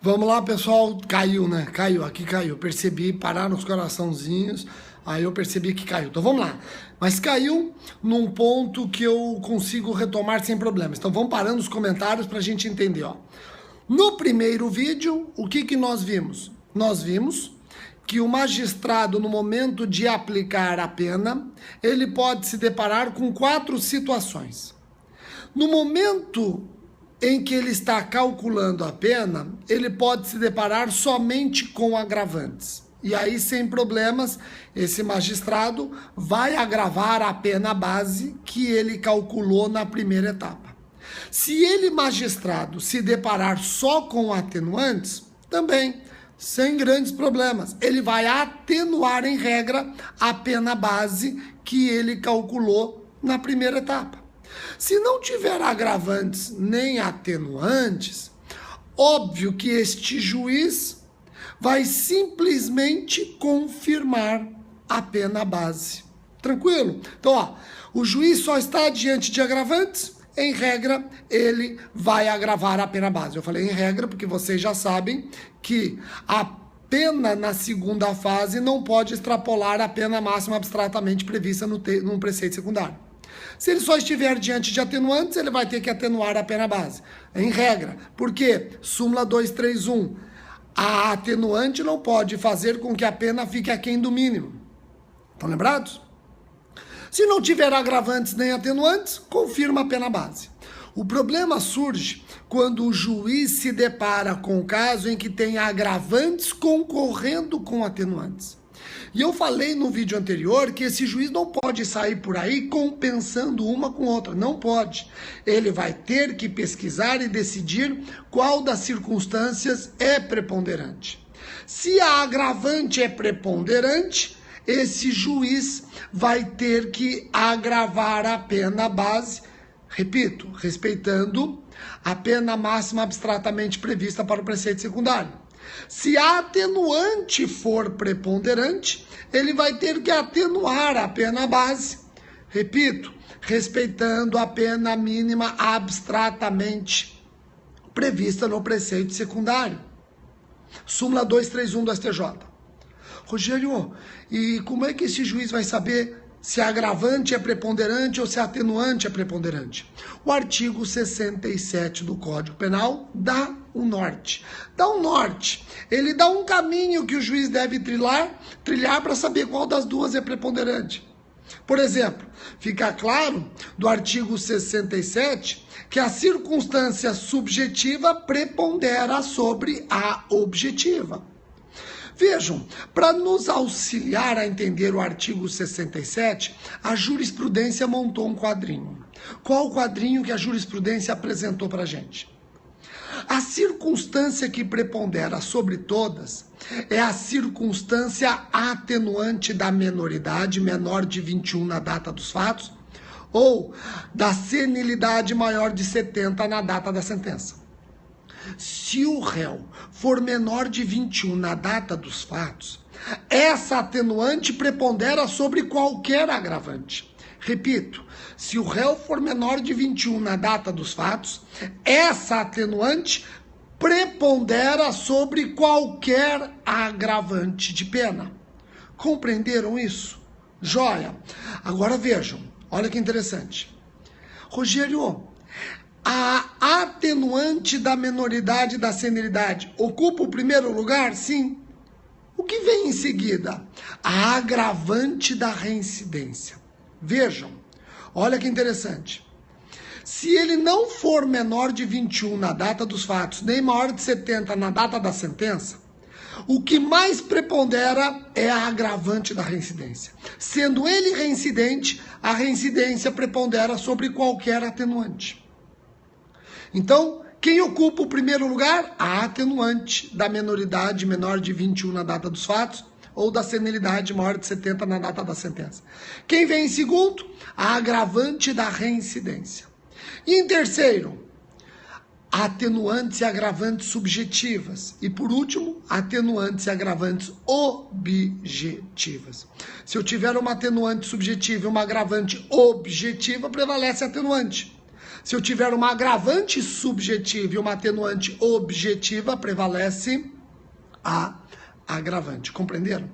Vamos lá, pessoal. Caiu, né? Caiu, aqui caiu. Percebi, parar nos coraçãozinhos. Aí eu percebi que caiu. Então vamos lá. Mas caiu num ponto que eu consigo retomar sem problemas. Então vamos parando os comentários para a gente entender, ó. No primeiro vídeo, o que nós vimos? Nós vimos que o magistrado, no momento de aplicar a pena, ele pode se deparar com 4 situações. No momento em que ele está calculando a pena, ele pode se deparar somente com agravantes. E aí, sem problemas, esse magistrado vai agravar a pena base que ele calculou na primeira etapa. Se ele, magistrado, se deparar só com atenuantes, também, sem grandes problemas, ele vai atenuar, em regra, a pena base que ele calculou na primeira etapa. Se não tiver agravantes nem atenuantes, óbvio que este juiz vai simplesmente confirmar a pena base. Tranquilo? Então, ó, o juiz só está diante de agravantes, em regra, ele vai agravar a pena base. Eu falei em regra porque vocês já sabem que a pena na segunda fase não pode extrapolar a pena máxima abstratamente prevista no preceito secundário. Se ele só estiver diante de atenuantes, ele vai ter que atenuar a pena base. Em regra. Por quê? Súmula 231. A atenuante não pode fazer com que a pena fique aquém do mínimo. Estão lembrados? Se não tiver agravantes nem atenuantes, confirma a pena base. O problema surge quando o juiz se depara com o caso em que tem agravantes concorrendo com atenuantes. E eu falei no vídeo anterior que esse juiz não pode sair por aí compensando uma com outra. Não pode. Ele vai ter que pesquisar e decidir qual das circunstâncias é preponderante. Se a agravante é preponderante, esse juiz vai ter que agravar a pena base, repito, respeitando a pena máxima abstratamente prevista para o preceito secundário. Se a atenuante for preponderante, ele vai ter que atenuar a pena base, repito, respeitando a pena mínima abstratamente prevista no preceito secundário. Súmula 231 do STJ. Rogério, e como é que esse juiz vai saber se a agravante é preponderante ou se a atenuante é preponderante? O artigo 67 do Código Penal dá um norte. Dá um norte. Ele dá um caminho que o juiz deve trilhar para saber qual das duas é preponderante. Por exemplo, fica claro do artigo 67 que a circunstância subjetiva prepondera sobre a objetiva. Vejam, para nos auxiliar a entender o artigo 67, a jurisprudência montou um quadrinho. Qual o quadrinho que a jurisprudência apresentou para a gente? A circunstância que prepondera sobre todas é a circunstância atenuante da menoridade, menor de 21 na data dos fatos, ou da senilidade maior de 70 na data da sentença. Se o réu for menor de 21 na data dos fatos, essa atenuante prepondera sobre qualquer agravante. Repito, se o réu for menor de 21 na data dos fatos, essa atenuante prepondera sobre qualquer agravante de pena. Compreenderam isso? Joia. Agora vejam, olha que interessante. Rogério, a atenuante da menoridade e da senilidade ocupa o primeiro lugar? Sim. O que vem em seguida? A agravante da reincidência. Vejam, olha que interessante. Se ele não for menor de 21 na data dos fatos, nem maior de 70 na data da sentença, o que mais prepondera é a agravante da reincidência. Sendo ele reincidente, a reincidência prepondera sobre qualquer atenuante. Então, quem ocupa o primeiro lugar? A atenuante da menoridade menor de 21 na data dos fatos ou da senilidade maior de 70 na data da sentença. Quem vem em segundo? A agravante da reincidência. E em terceiro, atenuantes e agravantes subjetivas. E por último, atenuantes e agravantes objetivas. Se eu tiver uma atenuante subjetiva e uma agravante objetiva, prevalece a atenuante. Se eu tiver uma agravante subjetiva e uma atenuante objetiva, prevalece a agravante. Compreenderam?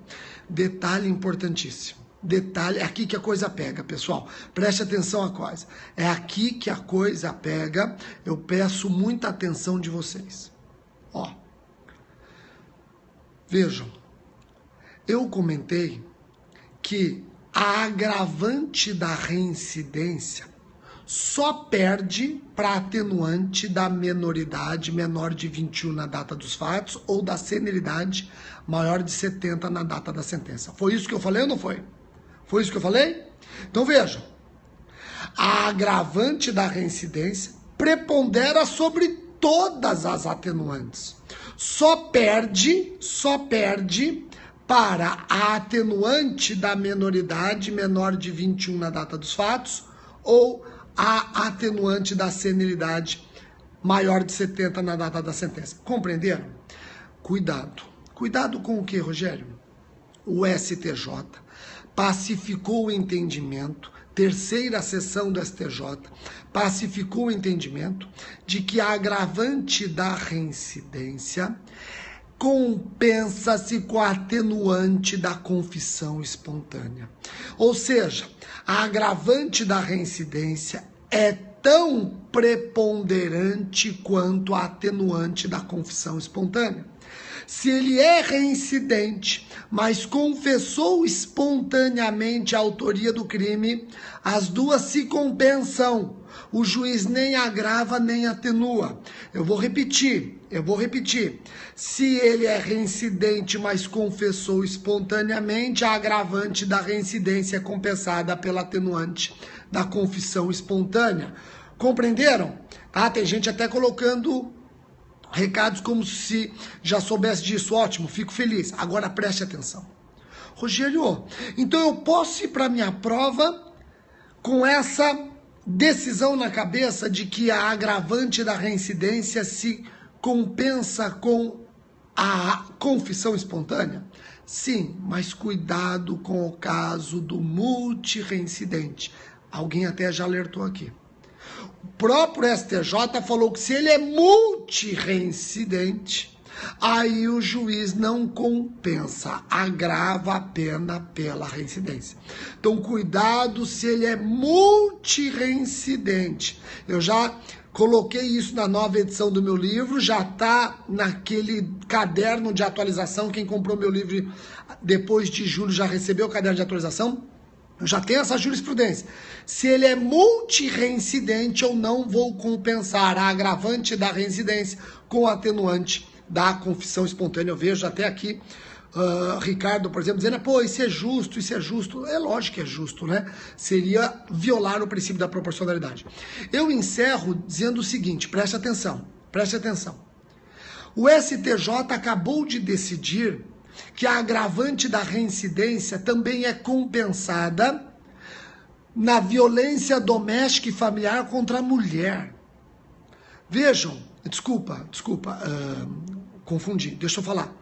Detalhe importantíssimo. Detalhe, é aqui que a coisa pega, pessoal. Preste atenção à coisa. É aqui que a coisa pega. Eu peço muita atenção de vocês. Ó. Vejam. Eu comentei que a agravante da reincidência só perde para atenuante da menoridade menor de 21 na data dos fatos ou da senilidade maior de 70 na data da sentença. Foi isso que eu falei ou não foi? Foi isso que eu falei? Então vejam, a agravante da reincidência prepondera sobre todas as atenuantes. Só perde para a atenuante da menoridade menor de 21 na data dos fatos ou a atenuante da senilidade maior de 70 na data da sentença. Compreenderam? Cuidado. Cuidado com o que, Rogério? O STJ pacificou o entendimento, terceira sessão do STJ, pacificou o entendimento de que a agravante da reincidência compensa-se com a atenuante da confissão espontânea. Ou seja, a agravante da reincidência é tão preponderante quanto a atenuante da confissão espontânea. Se ele é reincidente, mas confessou espontaneamente a autoria do crime, as duas se compensam. O juiz nem agrava nem atenua. Eu vou repetir. Se ele é reincidente, mas confessou espontaneamente, a agravante da reincidência é compensada pela atenuante da confissão espontânea. Compreenderam? Ah, tem gente até colocando recados como se já soubesse disso. Ótimo, fico feliz. Agora preste atenção. Rogério, então eu posso ir para minha prova com essa decisão na cabeça de que a agravante da reincidência se compensa com a confissão espontânea? Sim, mas cuidado com o caso do multireincidente. Alguém até já alertou aqui. O próprio STJ falou que se ele é multireincidente, aí o juiz não compensa, agrava a pena pela reincidência. Então, cuidado se ele é multireincidente. Eu já coloquei isso na nova edição do meu livro, já está naquele caderno de atualização. Quem comprou meu livro depois de julho já recebeu o caderno de atualização. Eu já tenho essa jurisprudência. Se ele é multireincidente, eu não vou compensar a agravante da reincidência com a atenuante da confissão espontânea. Eu vejo até aqui Ricardo, por exemplo, dizendo, pô, isso é justo, isso é justo. É lógico que é justo, né? Seria violar o princípio da proporcionalidade. Eu encerro dizendo o seguinte, preste atenção. O STJ acabou de decidir que a agravante da reincidência também é compensada na violência doméstica e familiar contra a mulher. Vejam, desculpa, confundi, deixa eu falar.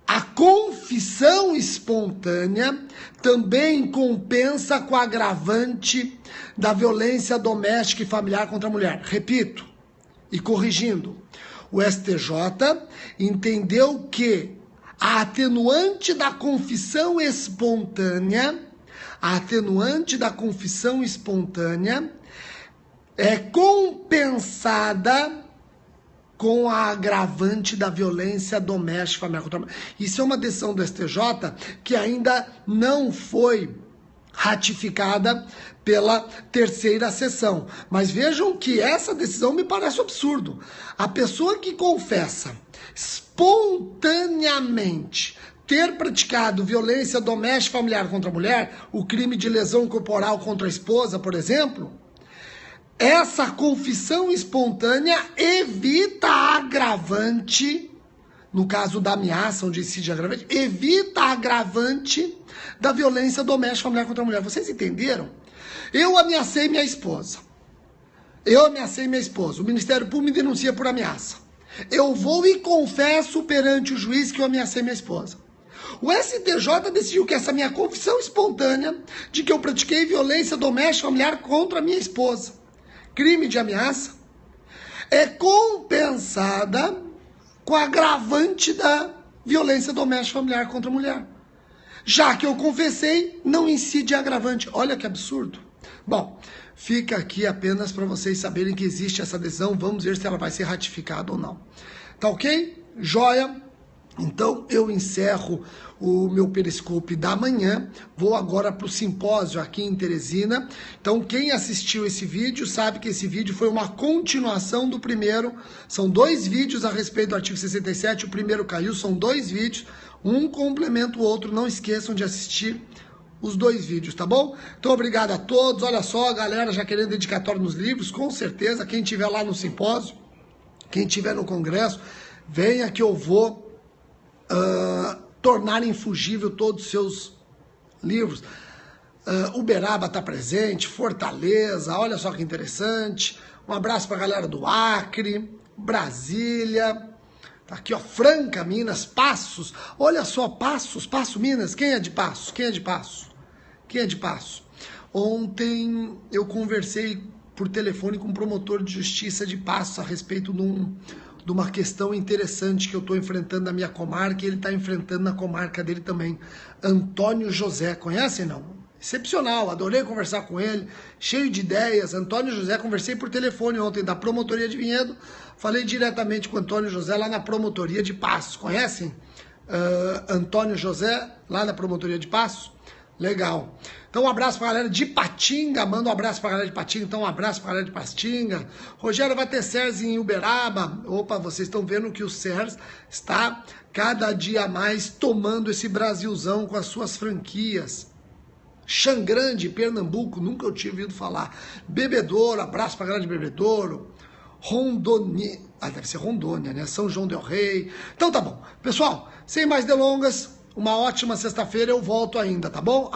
A confissão espontânea também compensa com a agravante da violência doméstica e familiar contra a mulher. Repito, e corrigindo, o STJ entendeu que a atenuante da confissão espontânea é compensada com a agravante da violência doméstica familiar contra a mulher. Isso é uma decisão do STJ que ainda não foi ratificada pela terceira sessão. Mas vejam que essa decisão me parece um absurdo. A pessoa que confessa espontaneamente ter praticado violência doméstica familiar contra a mulher, o crime de lesão corporal contra a esposa, por exemplo, essa confissão espontânea evita a agravante, no caso da ameaça, onde incide agravante, evita a agravante da violência doméstica familiar contra a mulher. Vocês entenderam? Eu ameacei minha esposa. O Ministério Público me denuncia por ameaça. Eu vou e confesso perante o juiz que eu ameacei minha esposa. O STJ decidiu que essa minha confissão espontânea de que eu pratiquei violência doméstica familiar contra a minha esposa crime de ameaça, é compensada com a agravante da violência doméstica familiar contra a mulher. Já que eu confessei, não incide agravante. Olha que absurdo. Bom, fica aqui apenas para vocês saberem que existe essa decisão. Vamos ver se ela vai ser ratificada ou não. Tá ok? Joia? Então eu encerro o meu Periscope da manhã, vou agora para o simpósio aqui em Teresina. Então quem assistiu esse vídeo sabe que esse vídeo foi uma continuação do primeiro, são 2 vídeos a respeito do artigo 67, o primeiro caiu, são 2 vídeos, um complementa o outro, não esqueçam de assistir os 2 vídeos, tá bom? Então obrigado a todos, olha só a galera já querendo dedicatório nos livros, com certeza, quem estiver lá no simpósio, quem estiver no congresso, venha que eu vou tornar infugível todos os seus livros. Uberaba está presente, Fortaleza, olha só que interessante. Um abraço para a galera do Acre, Brasília, tá aqui ó, Franca, Minas, Passos, olha só, Passos, Minas, quem é de Passos? Quem é de Passos? Quem é de Passos? Ontem eu conversei por telefone com um promotor de justiça de Passos a respeito de uma questão interessante que eu estou enfrentando na minha comarca e ele está enfrentando na comarca dele também. Antônio José, conhecem não? Excepcional, adorei conversar com ele, cheio de ideias. Antônio José, conversei por telefone ontem da promotoria de Vinhedo, falei diretamente com o Antônio José lá na promotoria de Passos, conhecem? Antônio José, lá na promotoria de Passos? Legal. Então um abraço pra galera de Patinga, manda um abraço pra galera de Patinga, então um abraço pra galera de Patinga. Rogério, vai ter SERS em Uberaba? Opa, vocês estão vendo que o SERS está cada dia mais tomando esse Brasilzão com as suas franquias. Xangrande, Pernambuco, nunca eu tinha ouvido falar. Bebedouro, abraço pra galera de Bebedouro. Rondônia, deve ser Rondônia, né? São João del Rei. Então tá bom. Pessoal, sem mais delongas, uma ótima sexta-feira, eu volto ainda, tá bom?